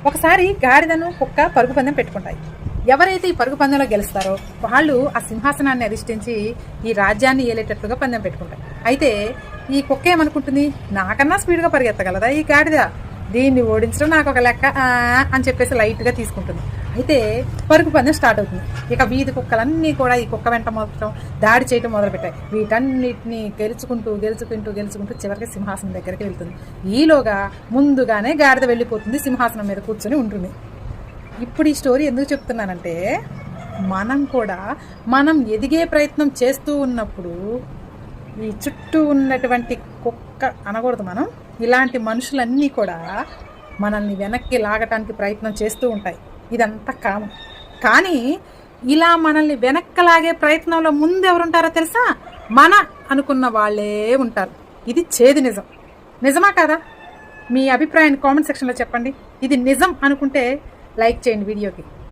ఒకసారి గాడిదను కుక్క పరుగు పందెం పెట్టుకుంటాయి. ఎవరైతే ఈ పరుగు పందెంలో గెలుస్తారో వాళ్ళు ఆ సింహాసనాన్ని అధిష్ఠించి ఈ రాజ్యాన్ని ఏలేటట్లుగా పందెం పెట్టుకుంటారు. అయితే ఈ కుక్క ఏమనుకుంటుంది, నాకన్నా స్పీడ్గా పరిగెత్తగలదా ఈ గాడిద, దీన్ని ఓడించడం నాకు ఒక లెక్క అని చెప్పేసి లైట్గా తీసుకుంటుంది. అయితే పరుగు పందెం స్టార్ట్ అవుతుంది. ఇక వీధి కుక్కలన్నీ కూడా ఈ కుక్క వెంట మొత్తం దాడి చేయడం మొదలుపెట్టాయి. వీటన్నిటిని గెలుచుకుంటూ చివరికి సింహాసనం దగ్గరికి వెళ్తుంది. ఈలోగా ముందుగానే గాడిద వెళ్ళిపోతుంది, సింహాసనం మీద కూర్చొని ఉంటుంది. ఇప్పుడు ఈ స్టోరీ ఎందుకు చెప్తున్నానంటే, మనం ఎదిగే ప్రయత్నం చేస్తూ ఉన్నప్పుడు ఈ చుట్టూ ఉన్నటువంటి కుక్క అనకూడదు, మనం ఇలాంటి మనుషులన్నీ కూడా మనల్ని వెనక్కి లాగటానికి ప్రయత్నం చేస్తూ ఉంటాయి. ఇదంతా కామం. కానీ ఇలా మనల్ని వెనక్కి లాగే ప్రయత్నంలో ముందు ఎవరుంటారో తెలుసా? మన అనుకున్న వాళ్ళే ఉంటారు. ఇది చేదు నిజం. నిజమా కాదా? మీ అభిప్రాయాన్ని కామెంట్ సెక్షన్లో చెప్పండి. ఇది నిజం అనుకుంటే లైక్ చేయండి వీడియోకి.